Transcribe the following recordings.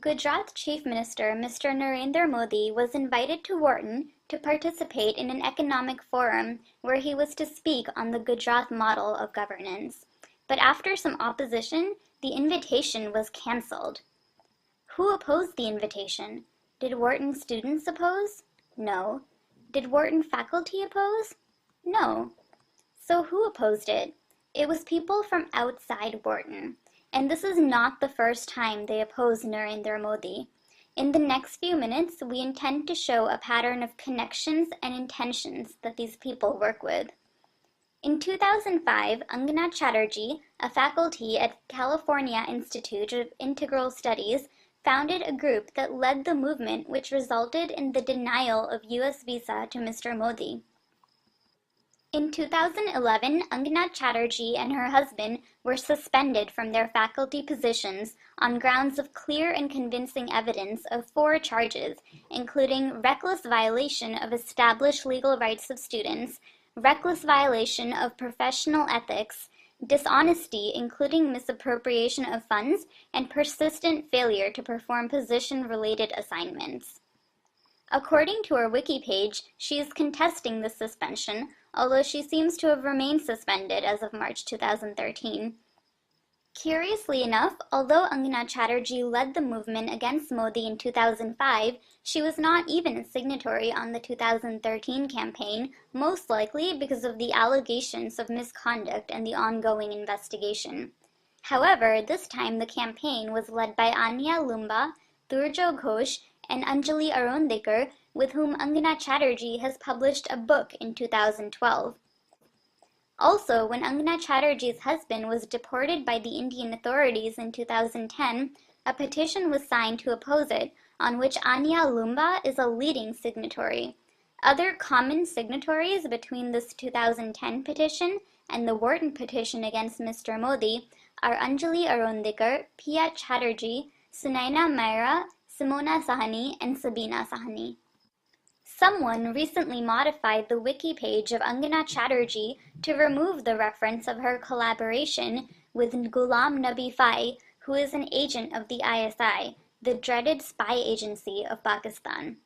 Gujarat Chief Minister Mr. Narendra Modi was invited to Wharton to participate in an economic forum where he was to speak on the Gujarat model of governance. But after some opposition, the invitation was cancelled. Who opposed the invitation? Did Wharton students oppose? No. Did Wharton faculty oppose? No. So who opposed it? It was people from outside Wharton. And this is not the first time they oppose Narendra Modi. In the next few minutes, we intend to show a pattern of connections and intentions that these people work with. In 2005, Angana Chatterjee, a faculty at California Institute of Integral Studies, founded a group that led the movement which resulted in the denial of U.S. visa to Mr. Modi. In 2011, Angana Chatterjee and her husband were suspended from their faculty positions on grounds of clear and convincing evidence of 4 charges, including reckless violation of established legal rights of students, reckless violation of professional ethics, dishonesty including misappropriation of funds, and persistent failure to perform position-related assignments. According to her wiki page, she is contesting the suspension, although she seems to have remained suspended as of March 2013. Curiously enough, although Angana Chatterjee led the movement against Modi in 2005, she was not even a signatory on the 2013 campaign, most likely because of the allegations of misconduct and the ongoing investigation. However, this time the campaign was led by Anya Lumba, Durjo Ghosh, and Anjali Arondekar, with whom Angana Chatterjee has published a book in 2012. Also, when Angana Chatterjee's husband was deported by the Indian authorities in 2010, a petition was signed to oppose it, on which Anya Lumba is a leading signatory. Other common signatories between this 2010 petition and the Wharton petition against Mr. Modi are Anjali Arondekar, Pia Chatterjee, Sunaina Maira, Simona Sahani, and Sabina Sahani. Someone recently modified the wiki page of Angana Chatterjee to remove the reference of her collaboration with Ghulam Nabi Fai, who is an agent of the ISI, the dreaded spy agency of Pakistan.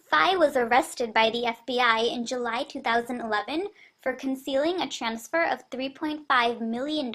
Fai was arrested by the FBI in July 2011 for concealing a transfer of $3.5 million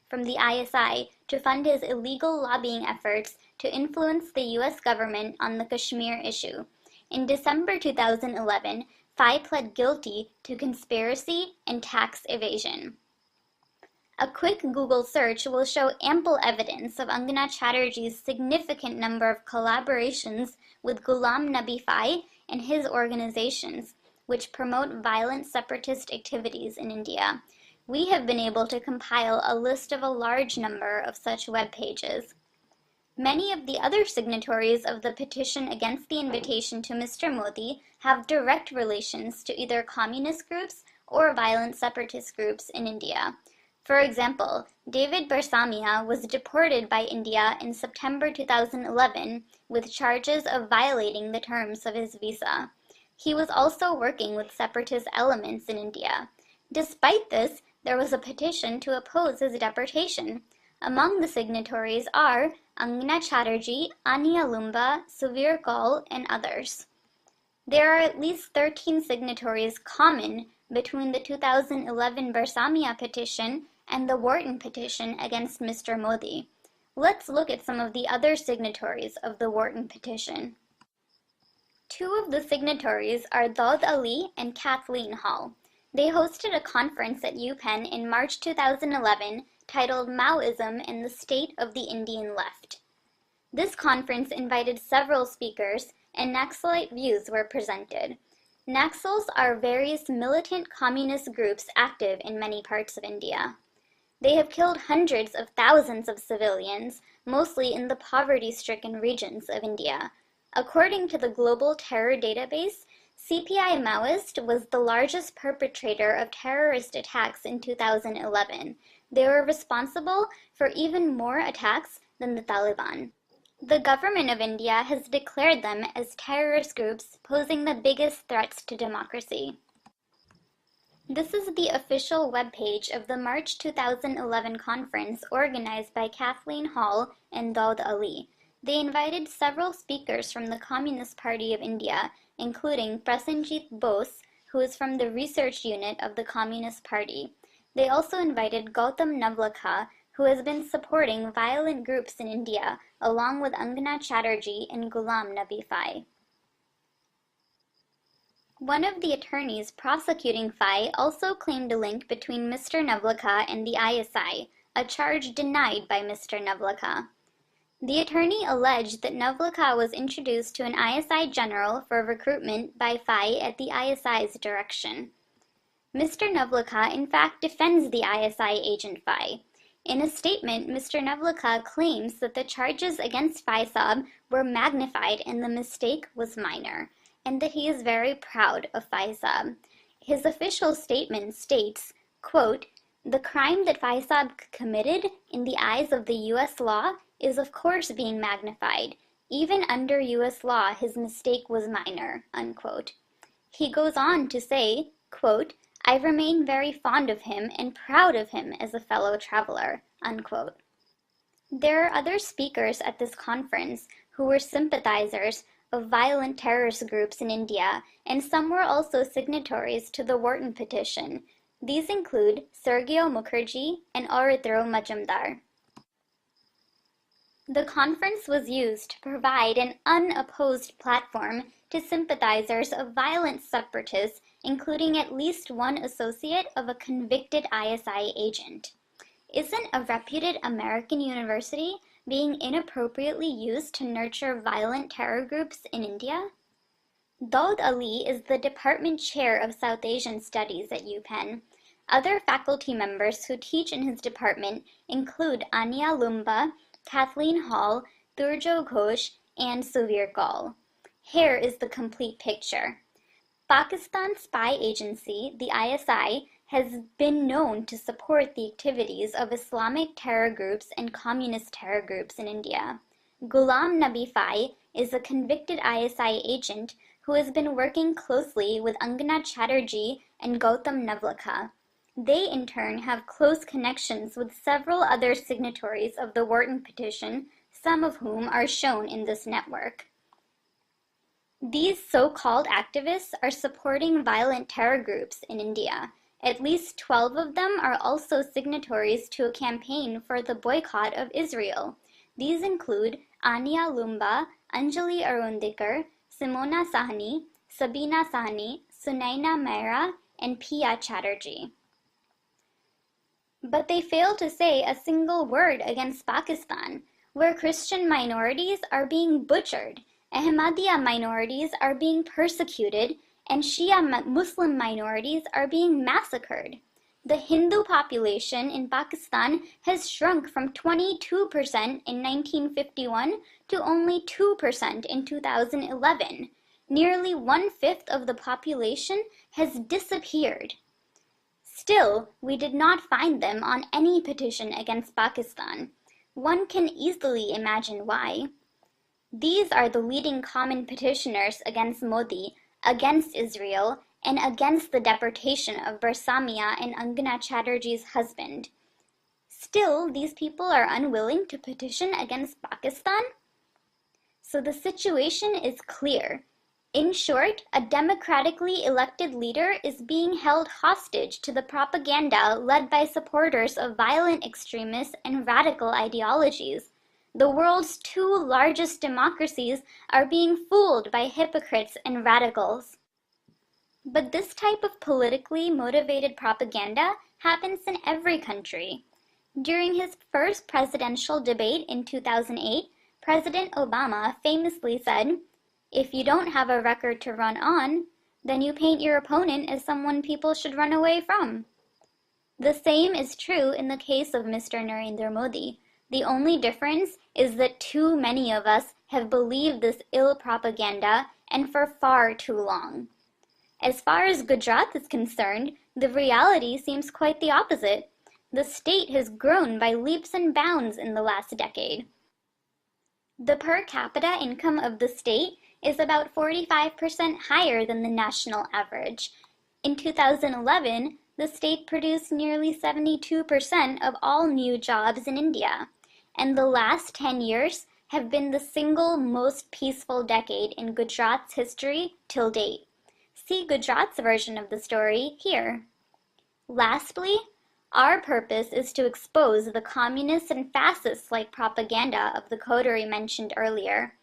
from the ISI to fund his illegal lobbying efforts to influence the U.S. government on the Kashmir issue. In December 2011, Fai pled guilty to conspiracy and tax evasion. A quick Google search will show ample evidence of Angana Chatterjee's significant number of collaborations with Ghulam Nabi Fai and his organizations, which promote violent separatist activities in India. We have been able to compile a list of a large number of such web pages. Many of the other signatories of the petition against the invitation to Mr. Modi have direct relations to either communist groups or violent separatist groups in India. For example, David Barsamia was deported by India in September 2011 with charges of violating the terms of his visa. He was also working with separatist elements in India. Despite this, there was a petition to oppose his deportation. Among the signatories are Angana Chatterjee, Anya Lumba, Suvir Kaul, and others. There are at least 13 signatories common between the 2011 Barsamia petition and the Wharton petition against Mr. Modi. Let's look at some of the other signatories of the Wharton petition. 2 of the signatories are Daud Ali and Kathleen Hall. They hosted a conference at UPenn in March 2011 titled Maoism and the State of the Indian Left. This conference invited several speakers, and Naxalite views were presented. Naxals are various militant communist groups active in many parts of India. They have killed hundreds of thousands of civilians, mostly in the poverty-stricken regions of India. According to the Global Terror Database, CPI Maoist was the largest perpetrator of terrorist attacks in 2011. They were responsible for even more attacks than the Taliban. The government of India has declared them as terrorist groups posing the biggest threats to democracy. This is the official webpage of the March 2011 conference organized by Kathleen Hall and Daud Ali. They invited several speakers from the Communist Party of India, including Prasenjit Bose, who is from the research unit of the Communist Party. They also invited Gautam Navlakha, who has been supporting violent groups in India, along with Angana Chatterjee and Ghulam Nabi Fai. One of the attorneys prosecuting Fai also claimed a link between Mr. Navlakha and the ISI, a charge denied by Mr. Navlakha. The attorney alleged that Navlakha was introduced to an ISI general for recruitment by Fai at the ISI's direction. Mr. Navlakha in fact defends the ISI agent Fai. In a statement, Mr. Navlakha claims that the charges against Faisab were magnified and the mistake was minor, and that he is very proud of Faisab. His official statement states, quote, "The crime that Faisab committed in the eyes of the U.S. law is of course being magnified. Even under U.S. law, his mistake was minor," unquote. He goes on to say, quote, "I remain very fond of him and proud of him as a fellow traveler," unquote. There are other speakers at this conference who were sympathizers of violent terrorist groups in India, and some were also signatories to the Wharton petition. These include Sergio Mukherjee and Auritro Majumdar. The conference was used to provide an unopposed platform to sympathizers of violent separatists, including at least one associate of a convicted ISI agent. Isn't a reputed American university being inappropriately used to nurture violent terror groups in India? Daud Ali is the department chair of South Asian Studies at UPenn. Other faculty members who teach in his department include Anya Lumba, Kathleen Hall, Durjo Ghosh, and Suvir Kaul. Here is the complete picture. Pakistan's spy agency, the ISI, has been known to support the activities of Islamic terror groups and communist terror groups in India. Ghulam Nabi Fai is a convicted ISI agent who has been working closely with Angana Chatterjee and Gautam Navlakha. They, in turn, have close connections with several other signatories of the Wharton petition, some of whom are shown in this network. These so-called activists are supporting violent terror groups in India. At least 12 of them are also signatories to a campaign for the boycott of Israel. These include Anya Lumba, Anjali Arundikar, Simona Sahni, Sabina Sahni, Sunaina Mehra, and Pia Chatterjee. But they fail to say a single word against Pakistan, where Christian minorities are being butchered, Ahmadiyya minorities are being persecuted, and Shia Muslim minorities are being massacred. The Hindu population in Pakistan has shrunk from 22% in 1951 to only 2% in 2011. Nearly 1/5 of the population has disappeared. Still, we did not find them on any petition against Pakistan. One can easily imagine why. These are the leading common petitioners against Modi, against Israel, and against the deportation of Barsamia and Angana Chatterjee's husband. Still, these people are unwilling to petition against Pakistan? So the situation is clear. In short, a democratically elected leader is being held hostage to the propaganda led by supporters of violent extremists and radical ideologies. The world's two largest democracies are being fooled by hypocrites and radicals. But this type of politically motivated propaganda happens in every country. During his first presidential debate in 2008, President Obama famously said, "If you don't have a record to run on, then you paint your opponent as someone people should run away from." The same is true in the case of Mr. Narendra Modi. The only difference is that too many of us have believed this ill propaganda and for far too long. As far as Gujarat is concerned, the reality seems quite the opposite. The state has grown by leaps and bounds in the last decade. The per capita income of the state is about 45% higher than the national average. In 2011, the state produced nearly 72% of all new jobs in India, and the last 10 years have been the single most peaceful decade in Gujarat's history till date. See Gujarat's version of the story here. Lastly, our purpose is to expose the communist and fascist-like propaganda of the coterie mentioned earlier.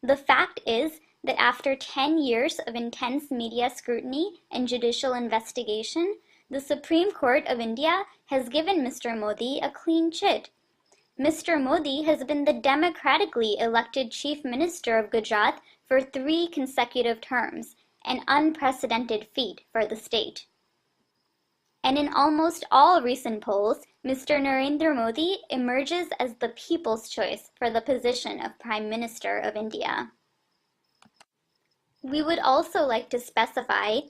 The fact is that after 10 years of intense media scrutiny and judicial investigation, the Supreme Court of India has given Mr. Modi a clean chit. Mr. Modi has been the democratically elected Chief Minister of Gujarat for 3 consecutive terms, an unprecedented feat for the state. And in almost all recent polls, Mr. Narendra Modi emerges as the people's choice for the position of Prime Minister of India. We would also like to specify,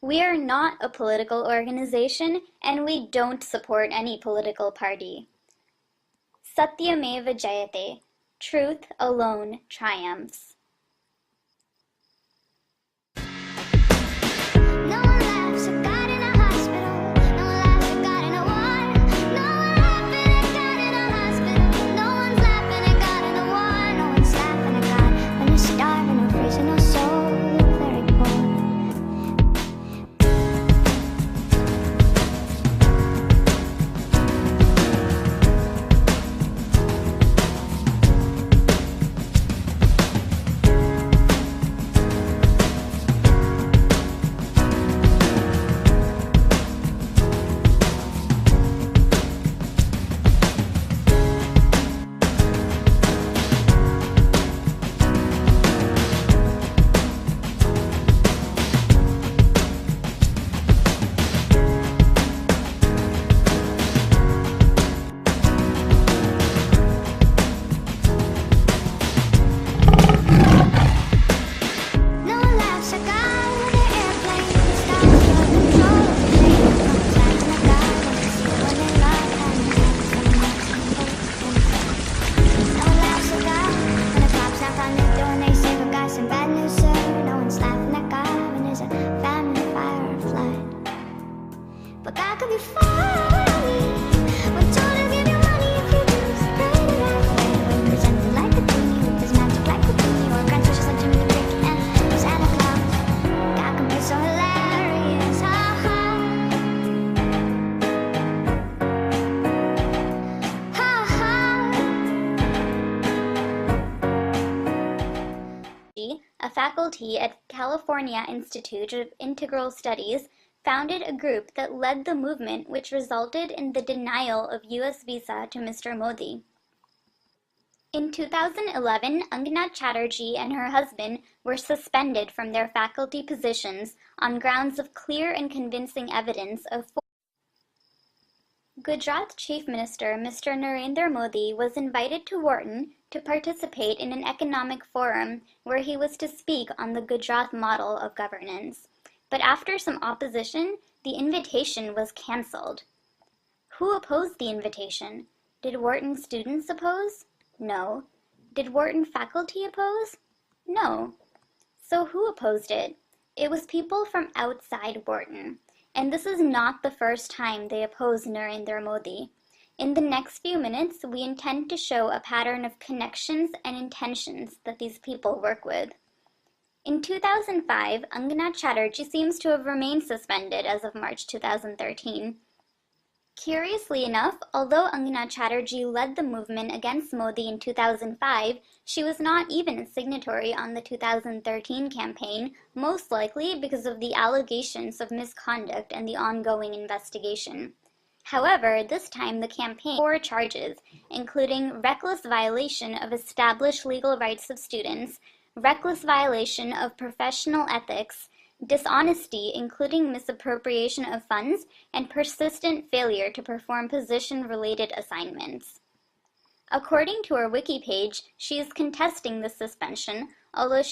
we are not a political organization and we don't support any political party. Satyameva Jayate, truth alone triumphs. A faculty at California Institute of Integral Studies, founded a group that led the movement which resulted in the denial of U.S. visa to Mr. Modi. In 2011, Angana Chatterjee and her husband were suspended from their faculty positions on grounds of clear and convincing evidence of Gujarat Chief Minister Mr. Narendra Modi was invited to Wharton to participate in an economic forum where he was to speak on the Gujarat model of governance. But after some opposition, the invitation was cancelled. Who opposed the invitation? Did Wharton students oppose? No. Did Wharton faculty oppose? No. So who opposed it? It was people from outside Wharton. And this is not the first time they oppose Narendra Modi. In the next few minutes, we intend to show a pattern of connections and intentions that these people work with. In 2005, Angana Chatterjee seems to have remained suspended as of March 2013. Curiously enough, although Angana Chatterjee led the movement against Modi in 2005, she was not even a signatory on the 2013 campaign, most likely because of the allegations of misconduct and the ongoing investigation. However, this time the campaign 4 charges, including reckless violation of established legal rights of students, reckless violation of professional ethics, dishonesty including misappropriation of funds, and persistent failure to perform position-related assignments. According to her wiki page, she is contesting the suspension, although she